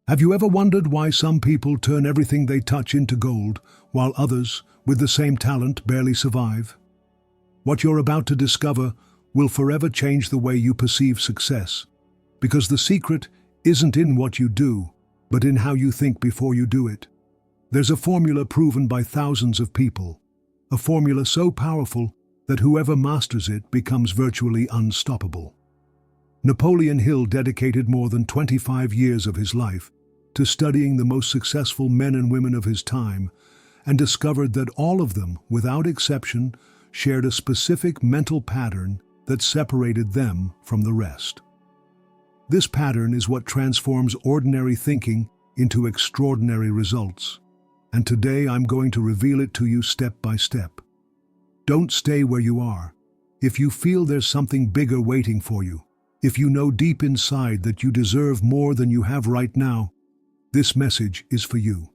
Have you ever wondered why some people turn everything they touch into gold, while others, with the same talent, barely survive? What you're about to discover will forever change the way you perceive success, because the secret isn't in what you do, but in how you think before you do it. There's a formula proven by thousands of people, a formula so powerful that whoever masters it becomes virtually unstoppable. Napoleon Hill dedicated more than 25 years of his life to studying the most successful men and women of his time, and discovered that all of them, without exception, shared a specific mental pattern that separated them from the rest. This pattern is what transforms ordinary thinking into extraordinary results. And today I'm going to reveal it to you step by step. Don't stay where you are. If you feel there's something bigger waiting for you, if you know deep inside that you deserve more than you have right now, this message is for you.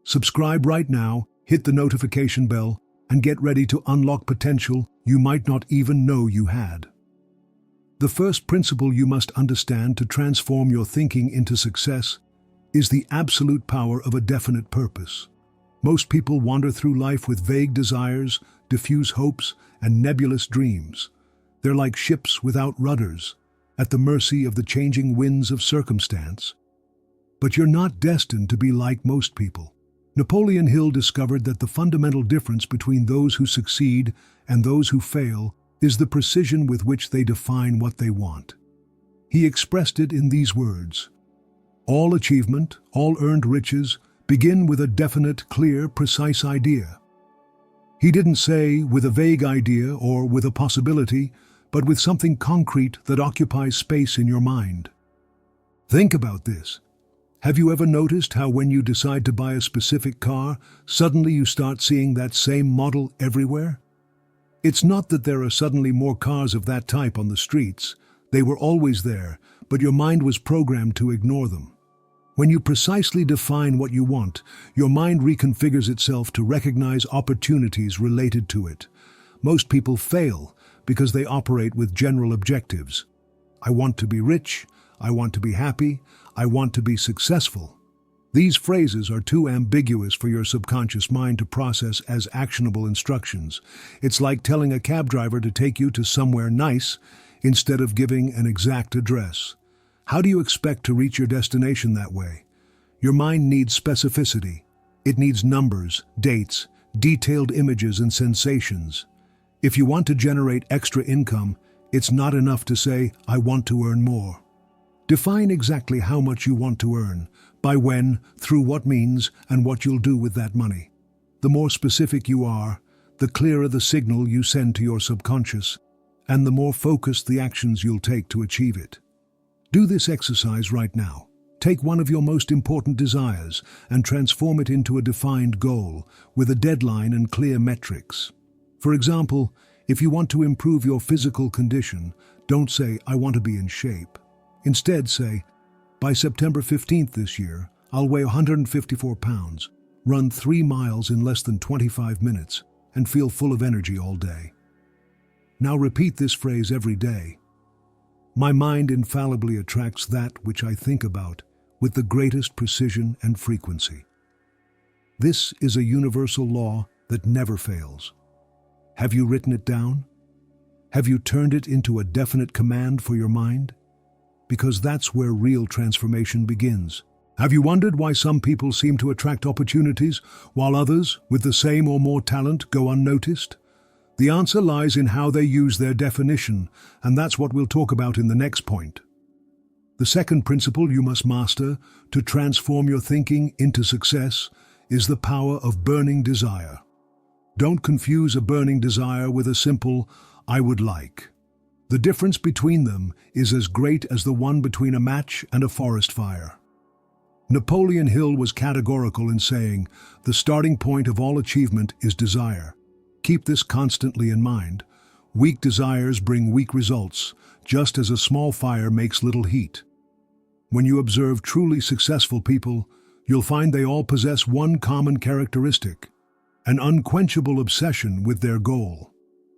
Subscribe right now, hit the notification bell, and get ready to unlock potential you might not even know you had. The first principle you must understand to transform your thinking into success is the absolute power of a definite purpose. Most people wander through life with vague desires, diffuse hopes, and nebulous dreams. They're like ships without rudders, at the mercy of the changing winds of circumstance. But you're not destined to be like most people. Napoleon Hill discovered that the fundamental difference between those who succeed and those who fail is the precision with which they define what they want. He expressed it in these words: "All achievement, all earned riches, begin with a definite, clear, precise idea." He didn't say with a vague idea or with a possibility, but with something concrete that occupies space in your mind. Think about this. Have you ever noticed how when you decide to buy a specific car, suddenly you start seeing that same model everywhere? It's not that there are suddenly more cars of that type on the streets. They were always there, but your mind was programmed to ignore them. When you precisely define what you want, your mind reconfigures itself to recognize opportunities related to it. Most people fail because they operate with general objectives. I want to be rich, I want to be happy, I want to be successful. These phrases are too ambiguous for your subconscious mind to process as actionable instructions. It's like telling a cab driver to take you to somewhere nice instead of giving an exact address. How do you expect to reach your destination that way? Your mind needs specificity. It needs numbers, dates, detailed images, and sensations. If you want to generate extra income, it's not enough to say, "I want to earn more." Define exactly how much you want to earn, by when, through what means, and what you'll do with that money. The more specific you are, the clearer the signal you send to your subconscious, and the more focused the actions you'll take to achieve it. Do this exercise right now. Take one of your most important desires and transform it into a defined goal, with a deadline and clear metrics. For example, if you want to improve your physical condition, don't say, "I want to be in shape." Instead say, "By September 15th this year, I'll weigh 154 pounds, run 3 miles in less than 25 minutes, and feel full of energy all day." Now repeat this phrase every day. My mind infallibly attracts that which I think about with the greatest precision and frequency. This is a universal law that never fails. Have you written it down? Have you turned it into a definite command for your mind? Because that's where real transformation begins. Have you wondered why some people seem to attract opportunities, while others, with the same or more talent, go unnoticed? The answer lies in how they use their definition, and that's what we'll talk about in the next point. The second principle you must master to transform your thinking into success is the power of burning desire. Don't confuse a burning desire with a simple, "I would like." The difference between them is as great as the one between a match and a forest fire. Napoleon Hill was categorical in saying, "The starting point of all achievement is desire." Keep this constantly in mind. Weak desires bring weak results, just as a small fire makes little heat. When you observe truly successful people, you'll find they all possess one common characteristic: an unquenchable obsession with their goal.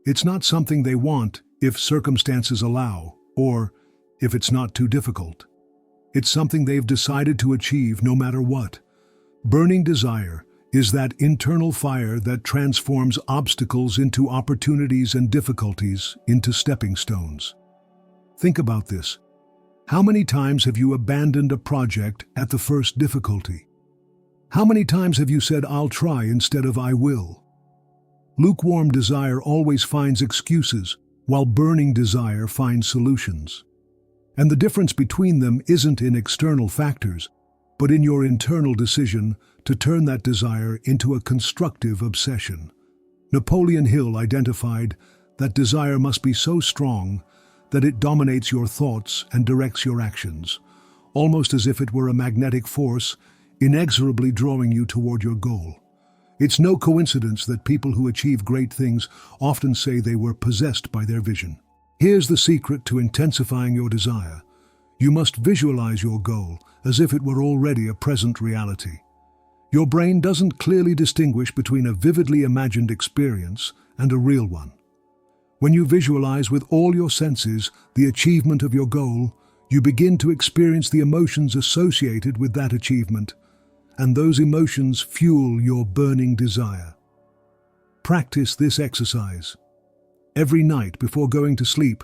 It's not something they want if circumstances allow, or if it's not too difficult. It's something they've decided to achieve no matter what. Burning desire is that internal fire that transforms obstacles into opportunities and difficulties into stepping stones. Think about this. How many times have you abandoned a project at the first difficulty? How many times have you said, "I'll try" instead of "I will"? Lukewarm desire always finds excuses, while burning desire finds solutions. And the difference between them isn't in external factors, but in your internal decision to turn that desire into a constructive obsession. Napoleon Hill identified that desire must be so strong that it dominates your thoughts and directs your actions, almost as if it were a magnetic force inexorably drawing you toward your goal. It's no coincidence that people who achieve great things often say they were possessed by their vision. Here's the secret to intensifying your desire. You must visualize your goal as if it were already a present reality. Your brain doesn't clearly distinguish between a vividly imagined experience and a real one. When you visualize with all your senses the achievement of your goal, you begin to experience the emotions associated with that achievement, and those emotions fuel your burning desire. Practice this exercise. Every night before going to sleep,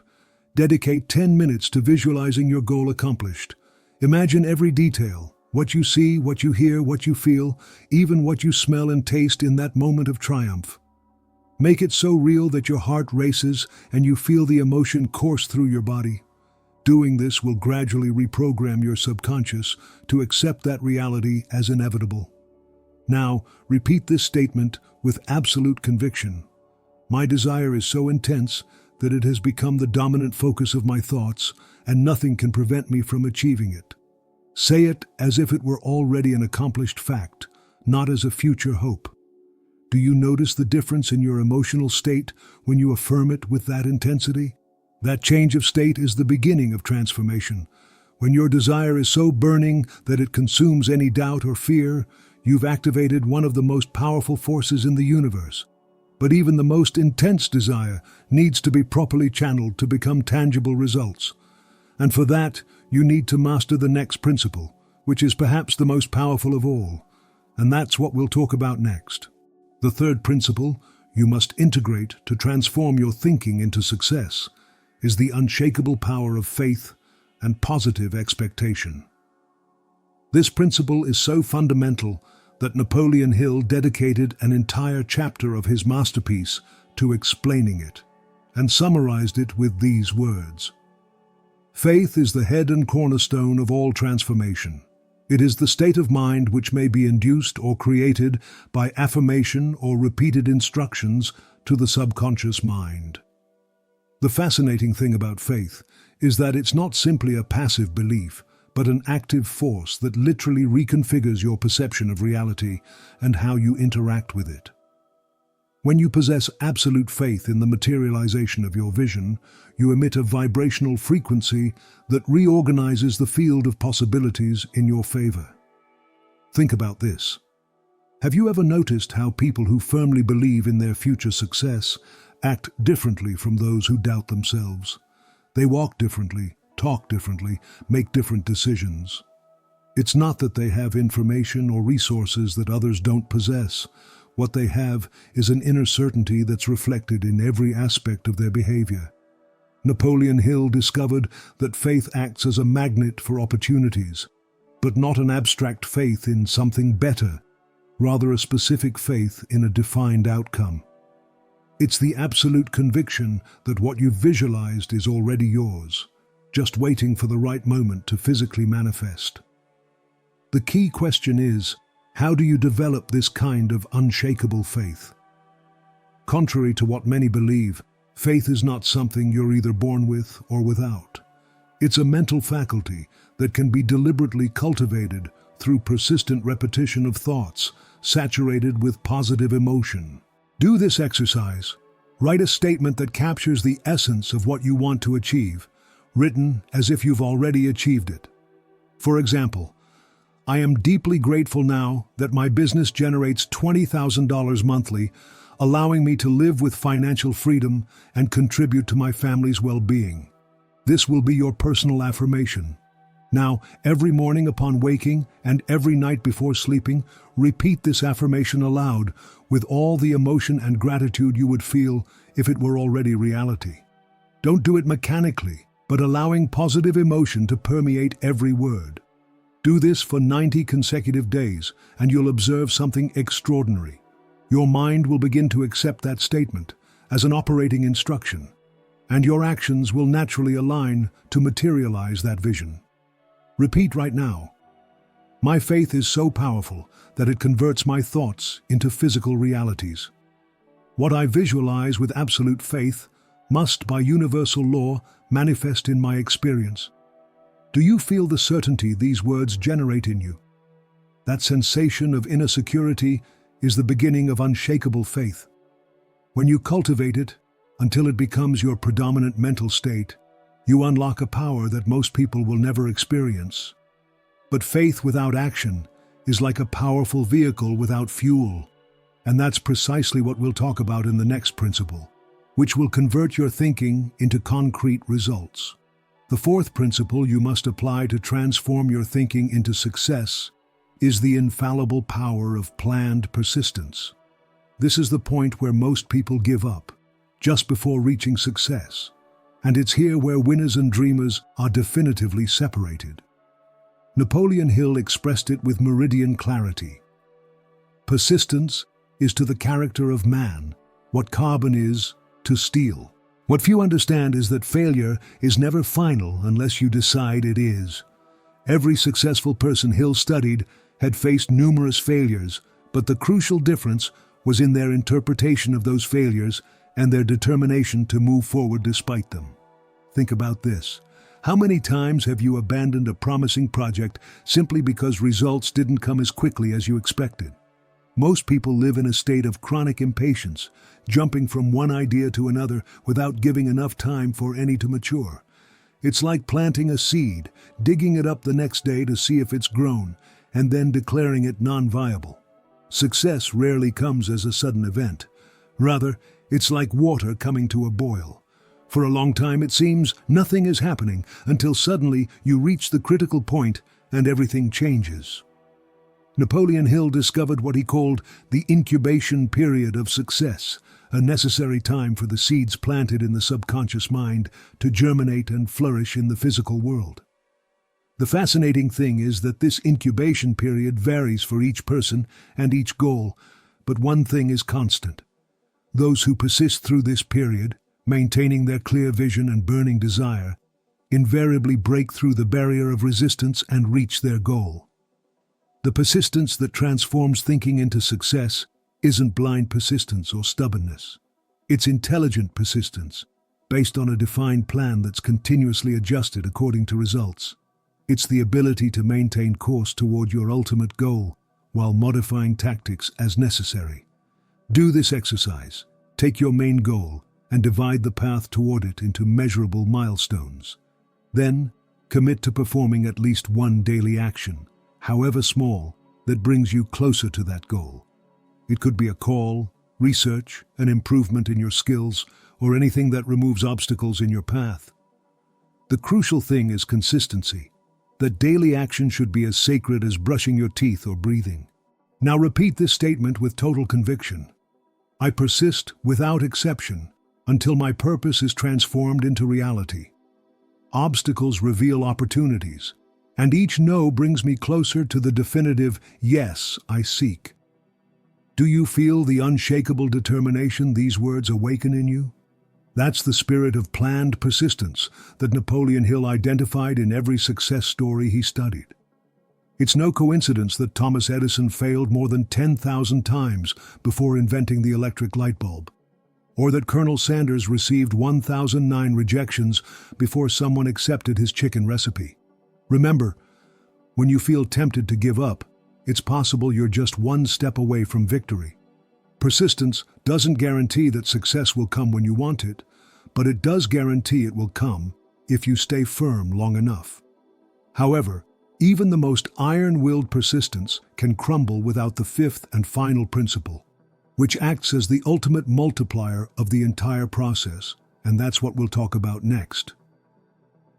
dedicate 10 minutes to visualizing your goal accomplished. Imagine every detail, what you see, what you hear, what you feel, even what you smell and taste in that moment of triumph. Make it so real that your heart races and you feel the emotion course through your body. Doing this will gradually reprogram your subconscious to accept that reality as inevitable. Now, repeat this statement with absolute conviction. My desire is so intense that it has become the dominant focus of my thoughts, and nothing can prevent me from achieving it. Say it as if it were already an accomplished fact, not as a future hope. Do you notice the difference in your emotional state when you affirm it with that intensity? That change of state is the beginning of transformation. When your desire is so burning that it consumes any doubt or fear, you've activated one of the most powerful forces in the universe. But even the most intense desire needs to be properly channeled to become tangible results. And for that, you need to master the next principle, which is perhaps the most powerful of all. And that's what we'll talk about next. The third principle you must integrate to transform your thinking into success is the unshakable power of faith and positive expectation. This principle is so fundamental that Napoleon Hill dedicated an entire chapter of his masterpiece to explaining it, and summarized it with these words. Faith is the head and cornerstone of all transformation. It is the state of mind which may be induced or created by affirmation or repeated instructions to the subconscious mind. The fascinating thing about faith is that it's not simply a passive belief, but an active force that literally reconfigures your perception of reality and how you interact with it. When you possess absolute faith in the materialization of your vision, you emit a vibrational frequency that reorganizes the field of possibilities in your favor. Think about this. Have you ever noticed how people who firmly believe in their future success act differently from those who doubt themselves? They walk differently, talk differently, make different decisions. It's not that they have information or resources that others don't possess. What they have is an inner certainty that's reflected in every aspect of their behavior. Napoleon Hill discovered that faith acts as a magnet for opportunities, but not an abstract faith in something better, rather a specific faith in a defined outcome. It's the absolute conviction that what you've visualized is already yours, just waiting for the right moment to physically manifest. The key question is, how do you develop this kind of unshakable faith? Contrary to what many believe, faith is not something you're either born with or without. It's a mental faculty that can be deliberately cultivated through persistent repetition of thoughts saturated with positive emotion. Do this exercise. Write a statement that captures the essence of what you want to achieve, written as if you've already achieved it. For example, I am deeply grateful now that my business generates $20,000 monthly, allowing me to live with financial freedom and contribute to my family's well-being. This will be your personal affirmation. Now, every morning upon waking and every night before sleeping, repeat this affirmation aloud with all the emotion and gratitude you would feel if it were already reality. Don't do it mechanically, but allowing positive emotion to permeate every word. Do this for 90 consecutive days, and you'll observe something extraordinary. Your mind will begin to accept that statement as an operating instruction, and your actions will naturally align to materialize that vision. Repeat right now. My faith is so powerful that it converts my thoughts into physical realities. What I visualize with absolute faith must, by universal law, manifest in my experience. Do you feel the certainty these words generate in you? That sensation of inner security is the beginning of unshakable faith. When you cultivate it until it becomes your predominant mental state, you unlock a power that most people will never experience. But faith without action is like a powerful vehicle without fuel. And that's precisely what we'll talk about in the next principle, which will convert your thinking into concrete results. The fourth principle you must apply to transform your thinking into success is the infallible power of planned persistence. This is the point where most people give up, just before reaching success. And it's here where winners and dreamers are definitively separated. Napoleon Hill expressed it with meridian clarity. Persistence is to the character of man what carbon is to steel. What few understand is that failure is never final unless you decide it is. Every successful person Hill studied had faced numerous failures, but the crucial difference was in their interpretation of those failures and their determination to move forward despite them. Think about this. How many times have you abandoned a promising project simply because results didn't come as quickly as you expected? Most people live in a state of chronic impatience, jumping from one idea to another without giving enough time for any to mature. It's like planting a seed, digging it up the next day to see if it's grown, and then declaring it non-viable. Success rarely comes as a sudden event. Rather, it's like water coming to a boil. For a long time it seems nothing is happening until suddenly you reach the critical point and everything changes. Napoleon Hill discovered what he called the incubation period of success, a necessary time for the seeds planted in the subconscious mind to germinate and flourish in the physical world. The fascinating thing is that this incubation period varies for each person and each goal, but one thing is constant. Those who persist through this period, maintaining their clear vision and burning desire, invariably break through the barrier of resistance and reach their goal. The persistence that transforms thinking into success isn't blind persistence or stubbornness. It's intelligent persistence, based on a defined plan that's continuously adjusted according to results. It's the ability to maintain course toward your ultimate goal while modifying tactics as necessary. Do this exercise. Take your main goal and divide the path toward it into measurable milestones. Then, commit to performing at least one daily action, however small, that brings you closer to that goal. It could be a call, research, an improvement in your skills, or anything that removes obstacles in your path. The crucial thing is consistency. That daily action should be as sacred as brushing your teeth or breathing. Now repeat this statement with total conviction. I persist without exception until my purpose is transformed into reality. Obstacles reveal opportunities, and each no brings me closer to the definitive yes I seek. Do you feel the unshakable determination these words awaken in you? That's the spirit of planned persistence that Napoleon Hill identified in every success story he studied. It's no coincidence that Thomas Edison failed more than 10,000 times before inventing the electric light bulb, or that Colonel Sanders received 1,009 rejections before someone accepted his chicken recipe. Remember, when you feel tempted to give up, it's possible you're just one step away from victory. Persistence doesn't guarantee that success will come when you want it, but it does guarantee it will come if you stay firm long enough. However, even the most iron-willed persistence can crumble without the fifth and final principle, which acts as the ultimate multiplier of the entire process, and that's what we'll talk about next.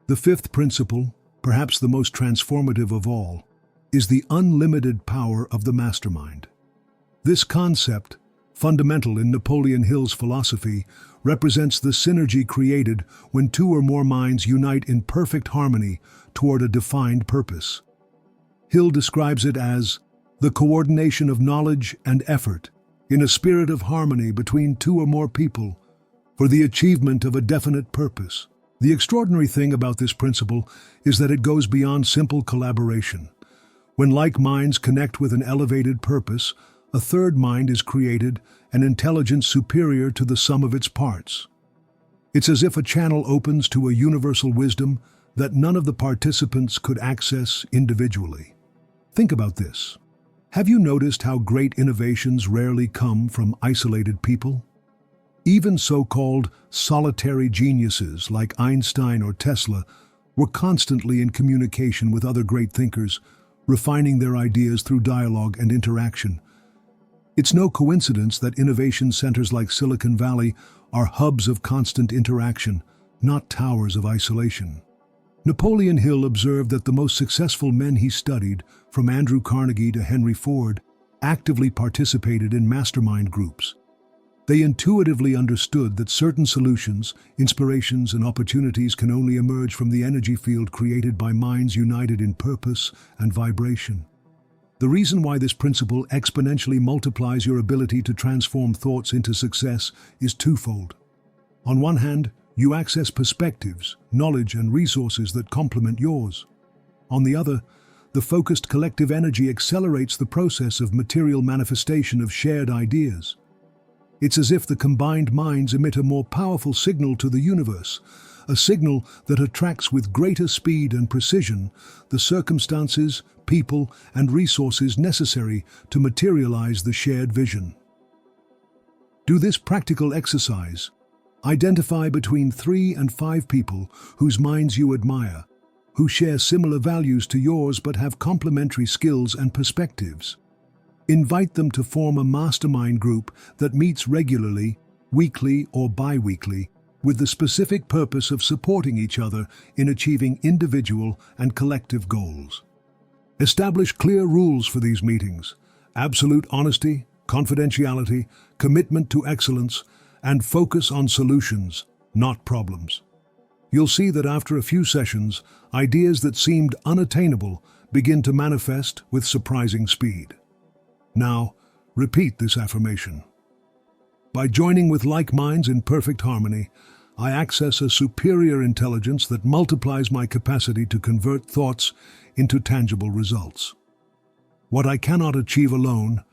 The fifth principle, perhaps the most transformative of all, is the unlimited power of the mastermind. This concept, fundamental in Napoleon Hill's philosophy, represents the synergy created when two or more minds unite in perfect harmony toward a defined purpose. Hill describes it as the coordination of knowledge and effort in a spirit of harmony between two or more people for the achievement of a definite purpose. The extraordinary thing about this principle is that it goes beyond simple collaboration. When like minds connect with an elevated purpose, a third mind is created, an intelligence superior to the sum of its parts. It's as if a channel opens to a universal wisdom that none of the participants could access individually. Think about this. Have you noticed how great innovations rarely come from isolated people? Even so-called solitary geniuses like Einstein or Tesla were constantly in communication with other great thinkers, refining their ideas through dialogue and interaction. It's no coincidence that innovation centers like Silicon Valley are hubs of constant interaction, not towers of isolation. Napoleon Hill observed that the most successful men he studied, from Andrew Carnegie to Henry Ford, actively participated in mastermind groups. They intuitively understood that certain solutions, inspirations, and opportunities can only emerge from the energy field created by minds united in purpose and vibration. The reason why this principle exponentially multiplies your ability to transform thoughts into success is twofold. On one hand, you access perspectives, knowledge, and resources that complement yours. On the other, the focused collective energy accelerates the process of material manifestation of shared ideas. It's as if the combined minds emit a more powerful signal to the universe, a signal that attracts with greater speed and precision the circumstances, people, and resources necessary to materialize the shared vision. Do this practical exercise. Identify between 3 and 5 people whose minds you admire, who share similar values to yours but have complementary skills and perspectives. Invite them to form a mastermind group that meets regularly, weekly or bi-weekly, with the specific purpose of supporting each other in achieving individual and collective goals. Establish clear rules for these meetings: absolute honesty, confidentiality, commitment to excellence, and focus on solutions, not problems. You'll see that after a few sessions, ideas that seemed unattainable begin to manifest with surprising speed. Now, repeat this affirmation. By joining with like minds in perfect harmony, I access a superior intelligence that multiplies my capacity to convert thoughts into tangible results. What I cannot achieve alone,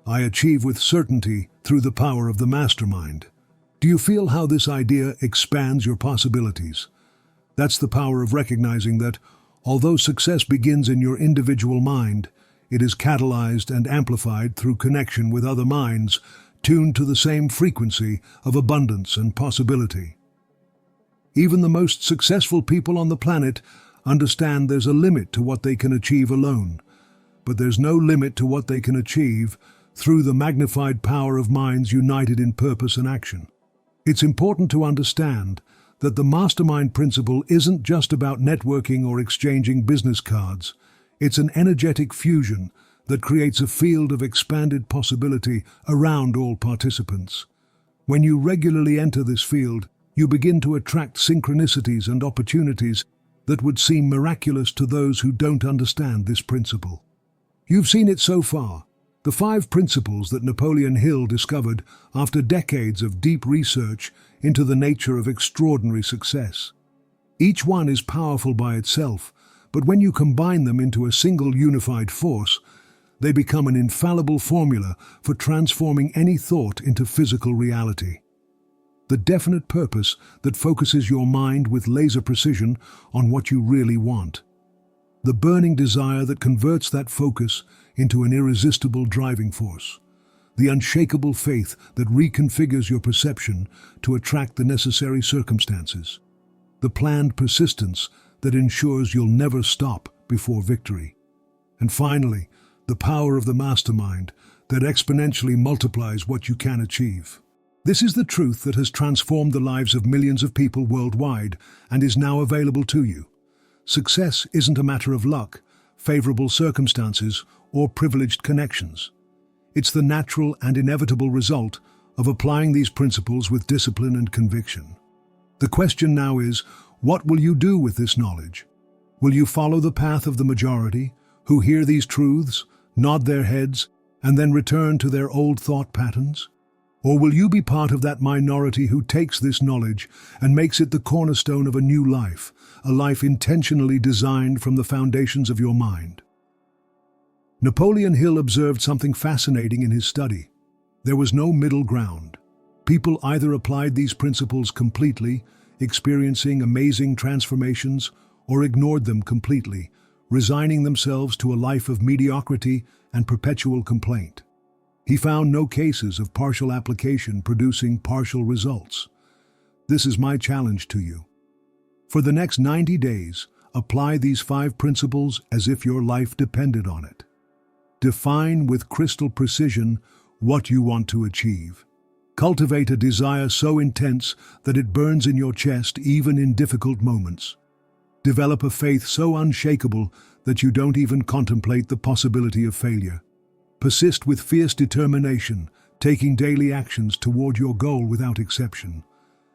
I achieve with certainty through the power of the mastermind. Do you feel how this idea expands your possibilities? That's the power of recognizing that, although success begins in your individual mind, it is catalyzed and amplified through connection with other minds tuned to the same frequency of abundance and possibility. Even the most successful people on the planet understand there's a limit to what they can achieve alone, but there's no limit to what they can achieve through the magnified power of minds united in purpose and action. It's important to understand that the mastermind principle isn't just about networking or exchanging business cards. It's an energetic fusion that creates a field of expanded possibility around all participants. When you regularly enter this field, you begin to attract synchronicities and opportunities that would seem miraculous to those who don't understand this principle. You've seen it so far. The 5 principles that Napoleon Hill discovered after decades of deep research into the nature of extraordinary success. Each one is powerful by itself, but when you combine them into a single unified force, they become an infallible formula for transforming any thought into physical reality. The definite purpose that focuses your mind with laser precision on what you really want. The burning desire that converts that focus into an irresistible driving force. The unshakable faith that reconfigures your perception to attract the necessary circumstances. The planned persistence that ensures you'll never stop before victory. And finally, the power of the mastermind that exponentially multiplies what you can achieve. This is the truth that has transformed the lives of millions of people worldwide and is now available to you. Success isn't a matter of luck, favorable circumstances, or privileged connections. It's the natural and inevitable result of applying these principles with discipline and conviction. The question now is, what will you do with this knowledge? Will you follow the path of the majority, who hear these truths, nod their heads, and then return to their old thought patterns? Or will you be part of that minority who takes this knowledge and makes it the cornerstone of a new life, a life intentionally designed from the foundations of your mind? Napoleon Hill observed something fascinating in his study. There was no middle ground. People either applied these principles completely, experiencing amazing transformations, or ignored them completely, resigning themselves to a life of mediocrity and perpetual complaint. He found no cases of partial application producing partial results. This is my challenge to you. For the next 90 days, apply these 5 principles as if your life depended on it. Define with crystal precision what you want to achieve. Cultivate a desire so intense that it burns in your chest even in difficult moments. Develop a faith so unshakable that you don't even contemplate the possibility of failure. Persist with fierce determination, taking daily actions toward your goal without exception.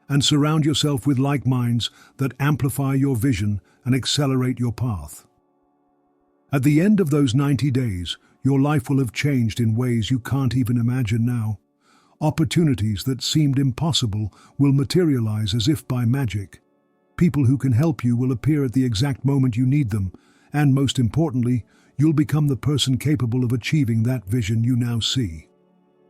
And surround yourself with like minds that amplify your vision and accelerate your path. At the end of those 90 days, your life will have changed in ways you can't even imagine now. Opportunities that seemed impossible will materialize as if by magic. People who can help you will appear at the exact moment you need them, and most importantly, you'll become the person capable of achieving that vision you now see.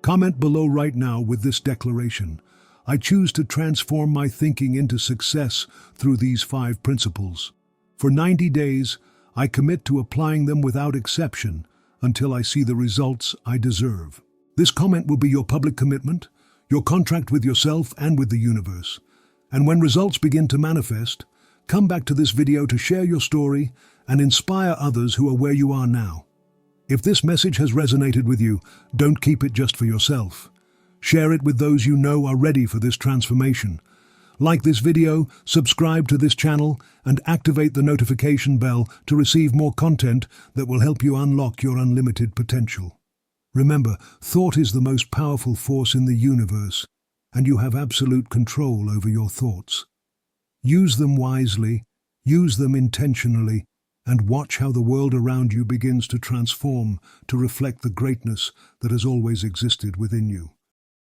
Comment below right now with this declaration. I choose to transform my thinking into success through these 5 principles. For 90 days, I commit to applying them without exception until I see the results I deserve. This comment will be your public commitment, your contract with yourself and with the universe. And when results begin to manifest, come back to this video to share your story and inspire others who are where you are now. If this message has resonated with you, don't keep it just for yourself. Share it with those you know are ready for this transformation. Like this video, subscribe to this channel, and activate the notification bell to receive more content that will help you unlock your unlimited potential. Remember, thought is the most powerful force in the universe, and you have absolute control over your thoughts. Use them wisely, use them intentionally, and watch how the world around you begins to transform to reflect the greatness that has always existed within you.